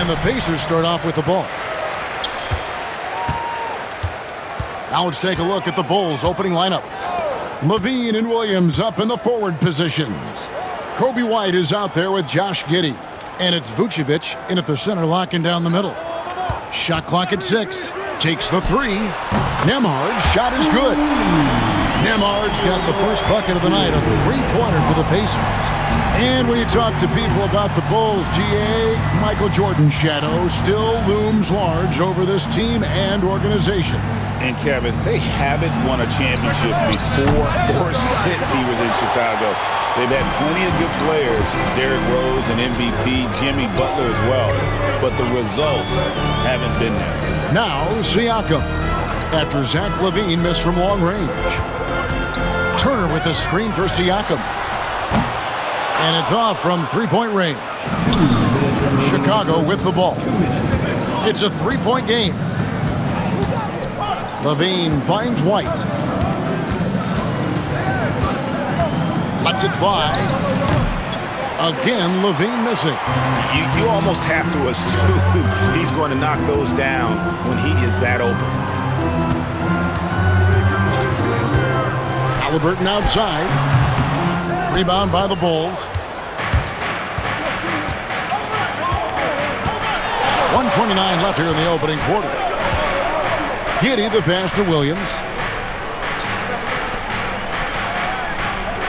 And the Pacers start off with the ball. Now let's take a look at the Bulls' opening lineup. Levine and Williams up in the forward positions. Kobe White is out there with Josh Giddey. And it's Vucevic in at the center, locking down the middle. Shot clock at 6. Takes the 3. Nembhard's shot is good. Nembhard's got the first bucket of the night, a three-pointer for the Pacers. And when you talk to people about the Bulls, GA, Michael Jordan's shadow still looms large over this team and organization. And Kevin, they haven't won a championship before or since he was in Chicago. They've had plenty of good players, Derrick Rose and MVP, Jimmy Butler as well, but the results haven't been there. Now Siakam, after Zach LaVine missed from long range. Turner with a screen for Siakam. And it's off from three-point range. Chicago with the ball. It's a three-point game. LaVine finds White. Lets it fly. Again, LaVine missing. You almost have to assume he's going to knock those down when he is that open. Halliburton outside. Rebound by the Bulls. 1:29 left here in the opening quarter. Giddey the pass to Williams.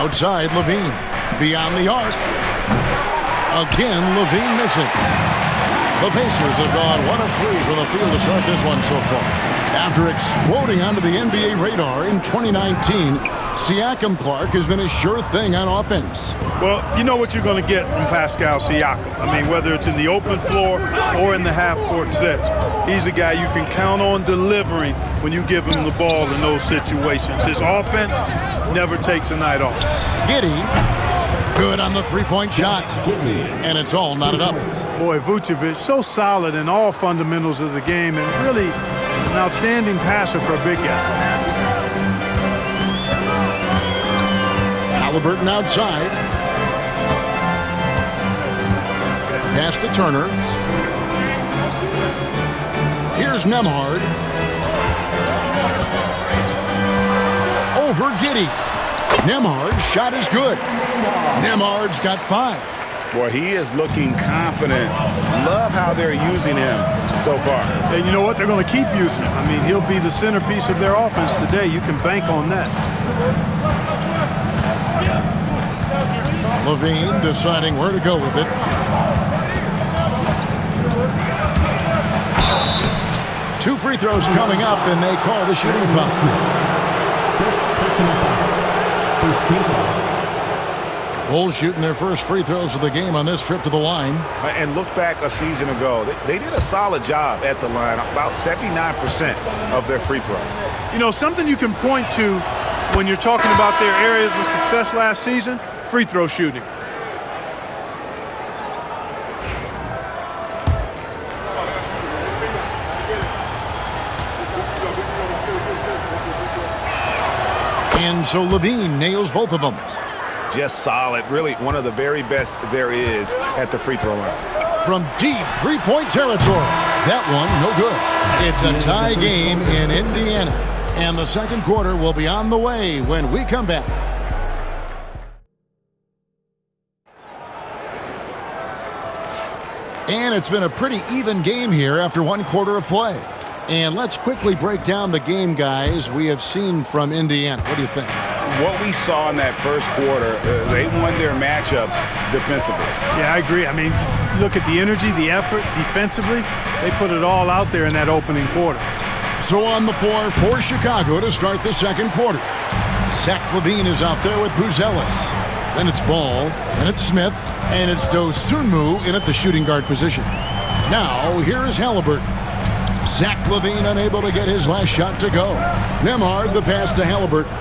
Outside, LaVine. Beyond the arc. Again, LaVine missing. The Pacers have gone 1 of 3 from the field to start this one so far. After exploding onto the NBA radar in 2019, Siakam Clark has been a sure thing on offense. Well, you know what you're going to get from Pascal Siakam. I mean, whether it's in the open floor or in the half-court sets, he's a guy you can count on delivering when you give him the ball in those situations. His offense never takes a night off. Giddey, good on the three-point shot, and it's all knotted up. Boy, Vucevic, so solid in all fundamentals of the game, and really an outstanding passer for a big guy. Halliburton outside. Pass to Turner. Here's Nembhard. Over Giddey. Nembhard's shot is good. Nembhard's got 5. Boy, he is looking confident. Love how they're using him so far. And you know what? They're going to keep using him. I mean, he'll be the centerpiece of their offense today. You can bank on that. LaVine deciding where to go with it. Two free throws coming up, and they call the shooting foul. First personal foul. First team foul. Bulls shooting their first free throws of the game on this trip to the line. And look back a season ago. They did a solid job at the line, about 79% of their free throws. You know, something you can point to when you're talking about their areas of success last season, free throw shooting. And so LaVine nails both of them. Just solid. Really one of the very best there is at the free throw line. From deep three-point territory. That one, no good. It's a tie game in Indiana. And the second quarter will be on the way when we come back. And it's been a pretty even game here after one quarter of play. And let's quickly break down the game, guys, we have seen from Indiana. What do you think? What we saw in that first quarter, they won their matchups defensively. Yeah, I agree. I mean, look at the energy, the effort defensively. They put it all out there in that opening quarter. So on the floor for Chicago to start the second quarter. Zach LaVine is out there with Buzelis. Then it's Ball, and it's Smith, and it's Dosunmu in at the shooting guard position. Now, here is Halliburton. Zach LaVine unable to get his last shot to go. Nembhard the pass to Halliburton.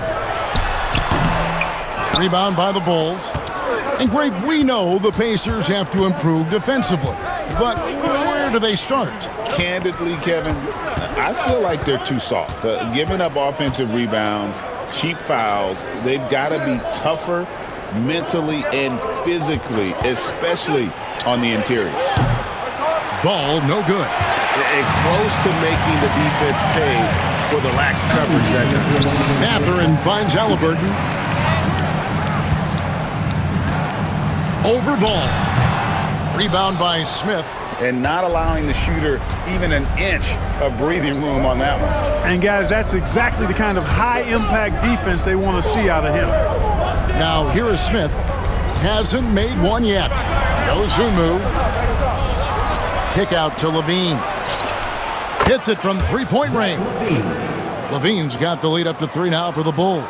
Rebound by the Bulls. And Greg, we know the Pacers have to improve defensively. But where do they start? Candidly, Kevin, I feel like they're too soft. Giving up offensive rebounds, cheap fouls, they've got to be tougher mentally and physically, especially on the interior. Ball no good. And close to making the defense pay for the lax coverage that time. Matherin finds Halliburton. Over ball. Rebound by Smith. And not allowing the shooter even an inch of breathing room on that one. And, guys, that's exactly the kind of high-impact defense they want to see out of him. Now, here is Smith. Hasn't made one yet. Ozumu. Kick out to Levine. Hits it from three-point range. Levine's got the lead up to 3 now for the Bulls.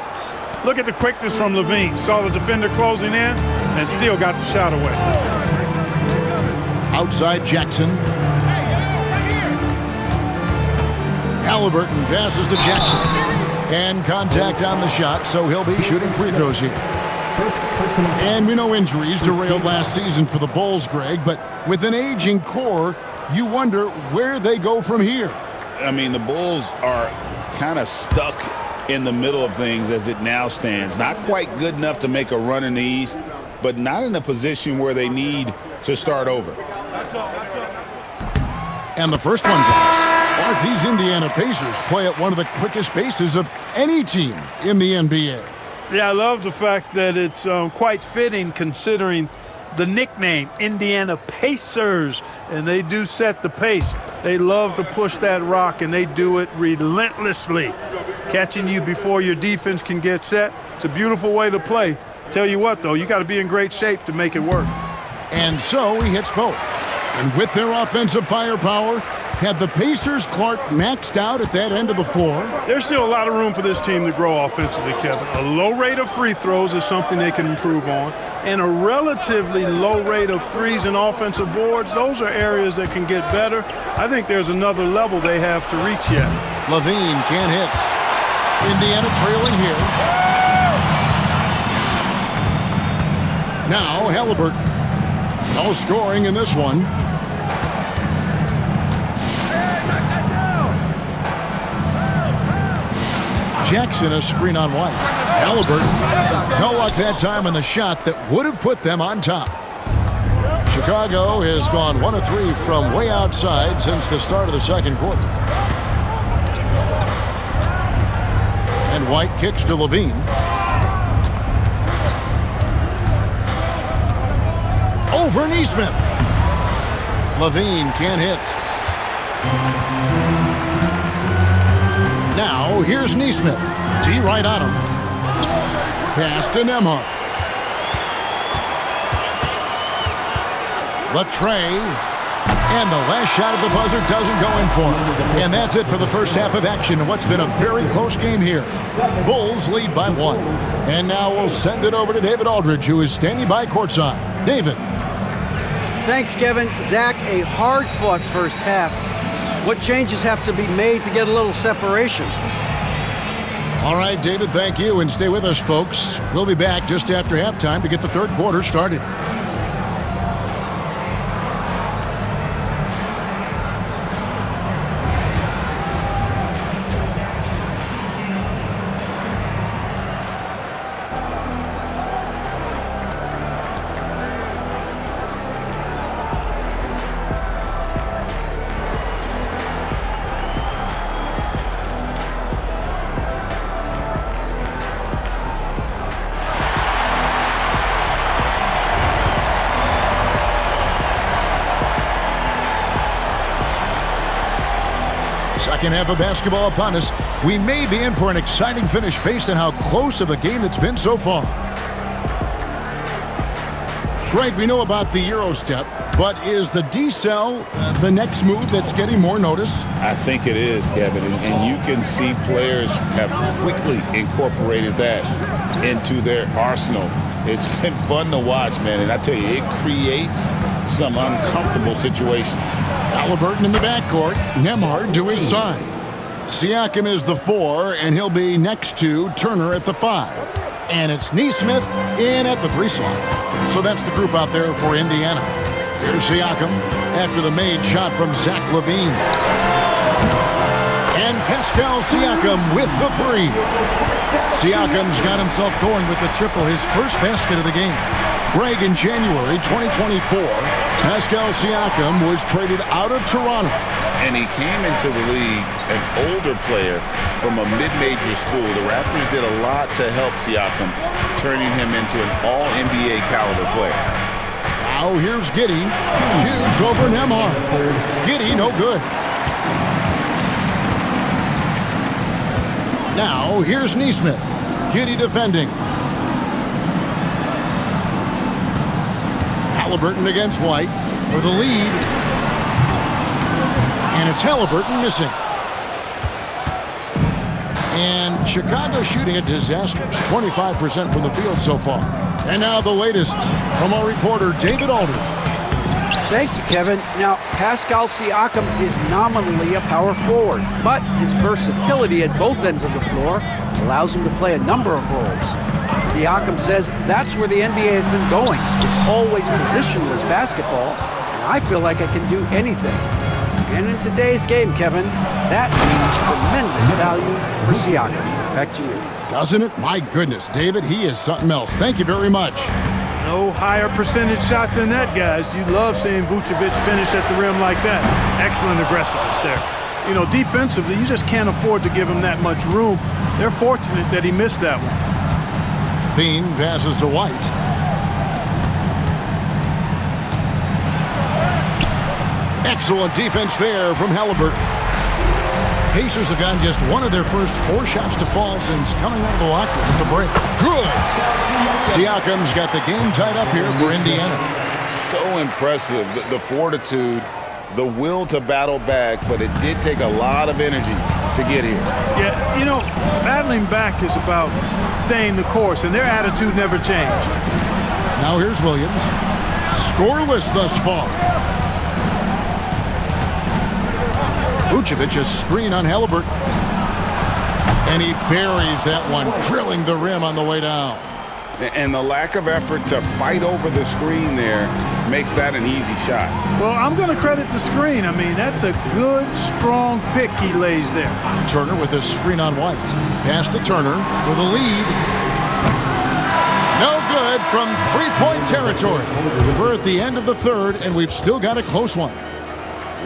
Look at the quickness from Levine. Saw the defender closing in and still got the shot away. Outside Jackson. Halliburton passes to Jackson. And contact on the shot, so he'll be shooting free throws here. And we know injuries derailed last season for the Bulls, Greg, but with an aging core, you wonder where they go from here. I mean, the Bulls are kind of stuck in the middle of things as it now stands. Not quite good enough to make a run in the East, but not in a position where they need to start over. And the first one drops. Mark, these Indiana Pacers play at one of the quickest paces of any team in the NBA. Yeah, I love the fact that it's quite fitting considering the nickname, Indiana Pacers, and they do set the pace. They love to push that rock, and they do it relentlessly. Catching you before your defense can get set, it's a beautiful way to play. Tell you what, though, you got to be in great shape to make it work. And so he hits both. And with their offensive firepower, have the Pacers, Clark, maxed out at that end of the floor? There's still a lot of room for this team to grow offensively, Kevin. A low rate of free throws is something they can improve on, and a relatively low rate of threes and offensive boards. Those are areas that can get better. I think there's another level they have to reach yet. Levine can't hit. Indiana trailing here. Now Halliburton. No scoring in this one. Jackson, a screen on White. Halliburton, no luck that time on the shot that would have put them on top. Chicago has gone 1 of 3 from way outside since the start of the second quarter. And White kicks to Levine. Over Neesmith. Levine can't hit. Now, here's Neesmith. D right on him. Pass to Nembhard. Latray. And the last shot of the buzzer doesn't go in for him. And that's it for the first half of action in what's been a very close game here. Bulls lead by 1. And now we'll send it over to David Aldridge, who is standing by courtside. David. Thanks, Kevin. Zach, a hard-fought first half. What changes have to be made to get a little separation? All right, David, thank you. And stay with us, folks. We'll be back just after halftime to get the third quarter started. Second half of basketball upon us. We may be in for an exciting finish based on how close of a game it's been so far. Greg, we know about the Euro step, but is the decel the next move that's getting more notice? I think it is, Kevin, and you can see players have quickly incorporated that into their arsenal. It's been fun to watch, man, and I tell you, it creates some uncomfortable situations. Halliburton in the backcourt, Nembhard to his side. Siakam is the 4, and he'll be next to Turner at the 5. And it's Neesmith in at the 3 slot. So that's the group out there for Indiana. Here's Siakam after the made shot from Zach LaVine. And Pascal Siakam with the 3. Siakam's got himself going with the triple, his first basket of the game. Greg, in January 2024, Pascal Siakam was traded out of Toronto. And he came into the league an older player from a mid-major school. The Raptors did a lot to help Siakam, turning him into an all-NBA caliber player. Now here's Giddey. Shoots over Nembhard. Giddey, no good. Now here's Nesmith. Giddey defending. Halliburton against White for the lead. And it's Halliburton missing. And Chicago shooting a disastrous 25% from the field so far. And now the latest from our reporter, David Aldridge. Thank you, Kevin. Now, Pascal Siakam is nominally a power forward, but his versatility at both ends of the floor allows him to play a number of roles. Siakam says that's where the NBA has been going. It's always positionless basketball, and I feel like I can do anything. And in today's game, Kevin, that means tremendous value for Siakam. Back to you. Doesn't it? My goodness, David, he is something else. Thank you very much. No higher percentage shot than that, guys. You love seeing Vucevic finish at the rim like that. Excellent aggressiveness there. You know, defensively, you just can't afford to give him that much room. They're fortunate that he missed that one. Bean passes to White. Excellent defense there from Halliburton. Pacers have gotten just one of their first 4 shots to fall since coming out of the locker room at the break. Good! Siakam's got the game tied up here for Indiana. So impressive, the fortitude, the will to battle back, but it did take a lot of energy to get here. Yeah, you know, battling back is about staying the course, and their attitude never changed. Now here's Williams. Scoreless thus far. Vucevic, a screen on Halliburton. And he buries that one, drilling the rim on the way down. And the lack of effort to fight over the screen there makes that an easy shot. Well, I'm going to credit the screen. I mean, that's a good, strong pick he lays there. Turner with a screen on White. Pass to Turner for the lead. No good from three-point territory. We're at the end of the third, and we've still got a close one.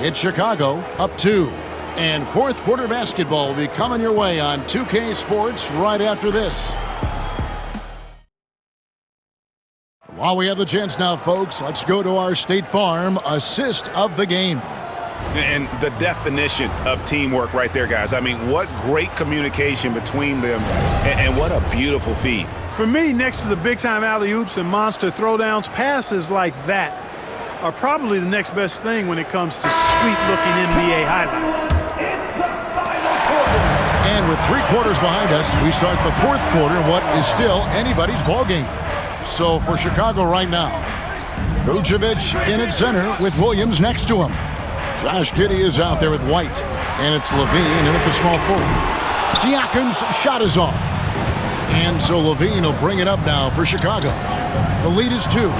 It's Chicago up 2. And fourth quarter basketball will be coming your way on 2K Sports right after this. While we have the chance now, folks, let's go to our State Farm assist of the game. And the definition of teamwork right there, guys. I mean, what great communication between them, and what a beautiful feed. For me, next to the big-time alley-oops and monster throwdowns, passes like that are probably the next best thing when it comes to sweet-looking NBA highlights. And with 3 quarters behind us, we start the fourth quarter in what is still anybody's ball game. So for Chicago right now, Vucevic in at center with Williams next to him. Josh Giddey is out there with White, and it's Levine in at the small forward. Siakam's shot is off. And so Levine will bring it up now for Chicago. The lead is 2.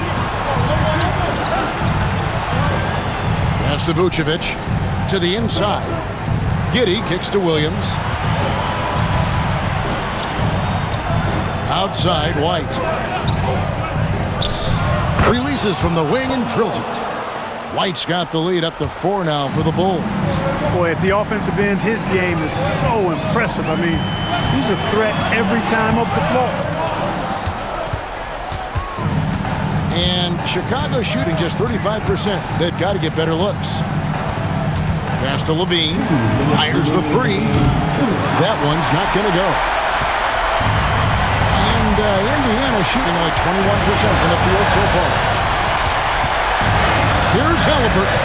Pass to Vucevic to the inside. Giddey kicks to Williams. Outside, White. Releases from the wing and drills it. White's got the lead up to 4 now for the Bulls. Boy, at the offensive end, his game is so impressive. I mean, he's a threat every time up the floor. And Chicago shooting just 35%. They've got to get better looks. Pass to Levine. Fires the 3. That one's not going to go. And Indiana shooting like 21% from the field so far. Here's Halliburton.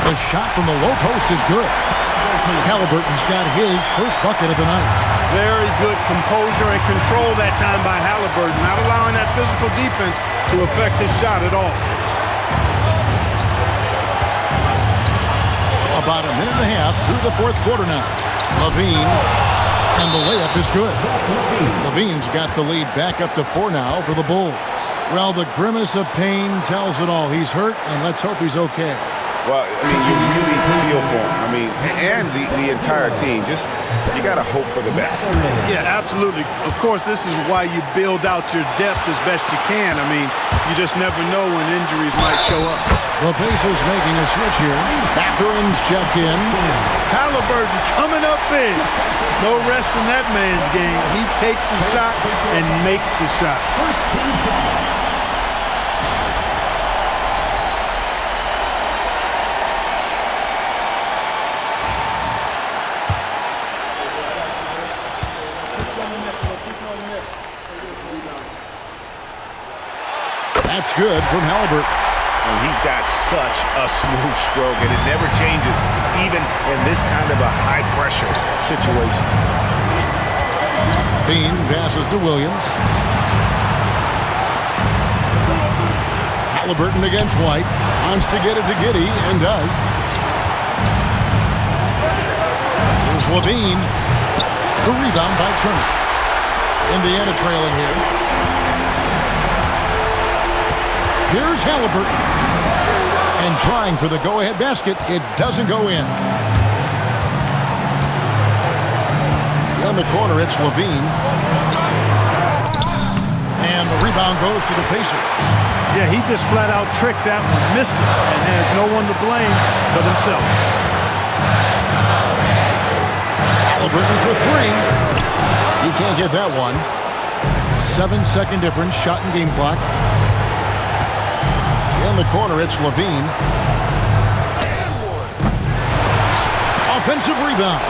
The shot from the low post is good. Halliburton's got his first bucket of the night. Very good composure and control that time by Halliburton, not allowing that physical defense to affect his shot at all. About a minute and a half through the fourth quarter now. Levine, and the layup is good. Levine's got the lead back up to 4 now for the Bulls. Well, the grimace of pain tells it all. He's hurt, and let's hope he's okay. Well, I mean, you really feel for him. I mean, and the entire team. Just, you got to hope for the best. Yeah, absolutely. Of course, this is why you build out your depth as best you can. I mean, you just never know when injuries might show up. The Pacers making a switch here. Matherin's checked in. Halliburton coming up big. No rest in that man's game. He takes the shot and makes the shot. First team foul. That's good from Halliburton. And he's got such a smooth stroke, and it never changes, even in this kind of a high-pressure situation. Bean passes to Williams. Halliburton against White. Wants to get it to Giddey, and does. Here's Levine. The rebound by Turner. Indiana trailing here. Here's Halliburton. And trying for the go-ahead basket. It doesn't go in. In the corner, it's Levine. And the rebound goes to the Pacers. Yeah, he just flat out tricked that one, missed it, and has no one to blame but himself. Halliburton for three. He can't get that one. 7-second difference, shot and game clock. In the corner, it's Levine. Offensive rebound.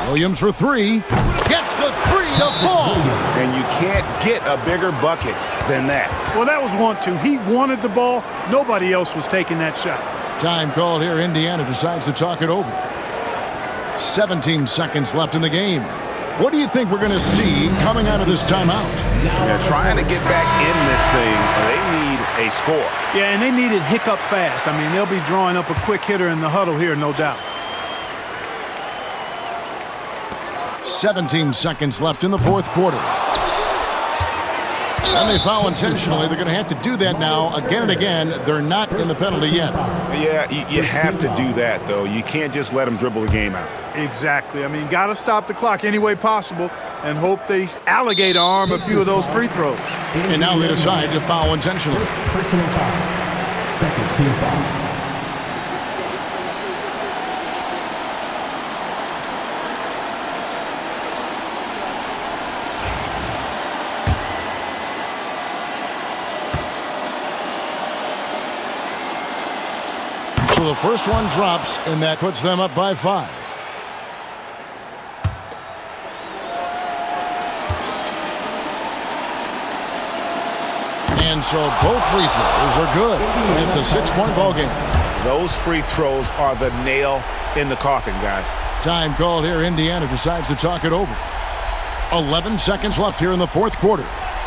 Williams for three. Gets the three to fall. And you can't get a bigger bucket than that. Well, that was 1-2. He wanted the ball. Nobody else was taking that shot. Time called here. Indiana decides to talk it over. 17 seconds left in the game. What do you think we're going to see coming out of this timeout? They're trying to get back in this thing. They need a score. Yeah, and they need it hiccup fast. I mean, they'll be drawing up a quick hitter in the huddle here, no doubt. 17 seconds left in the fourth quarter. And they foul intentionally. They're going to have to do that now again and again. They're not in the penalty yet. Yeah, you have to do that, though. You can't just let them dribble the game out. Exactly. I mean, got to stop the clock any way possible and hope they alligator arm a few of those free throws. And now they decide to foul intentionally. Personal foul. Second team foul. So the first one drops, and that puts them up by 5. And so both free throws are good. And it's a 6-point ball game. Those free throws are the nail in the coffin, guys. Time called here. Indiana decides to talk it over. 11 seconds left here in the fourth quarter.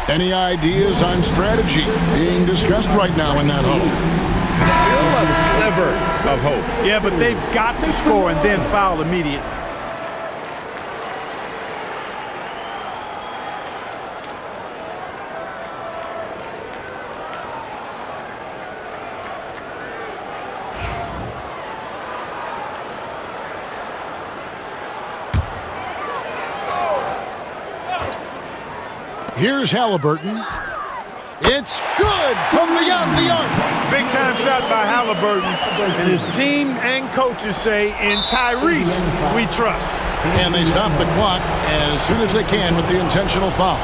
Any ideas on strategy being discussed right now in that hole? Still a sliver of hope. Yeah, but they've got to score and then foul immediately. Here's Halliburton. It's good from beyond the arc. Big time shot by Halliburton. And his team and coaches say, in Tyrese, we trust. And they stop the clock as soon as they can with the intentional foul.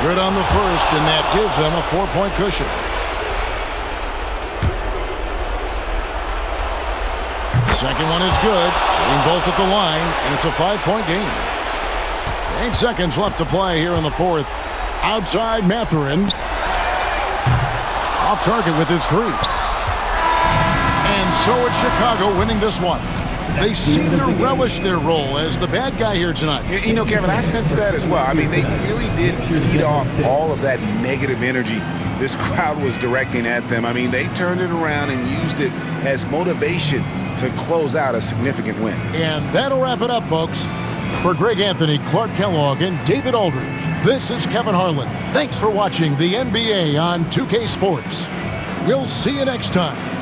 Good on the first, and that gives them a 4-point cushion. Second one is good. Getting both at the line, and it's a 5-point game. 8 seconds left to play here in the fourth. Outside Matherin. Off target with his three. And so it's Chicago winning this one. They seem to relish their role as the bad guy here tonight. You know, Kevin, I sense that as well. I mean, they really did feed off all of that negative energy this crowd was directing at them. I mean, they turned it around and used it as motivation to close out a significant win. And that'll wrap it up, folks. For Greg Anthony, Clark Kellogg, and David Aldridge, this is Kevin Harlan. Thanks for watching the NBA on 2K Sports. We'll see you next time.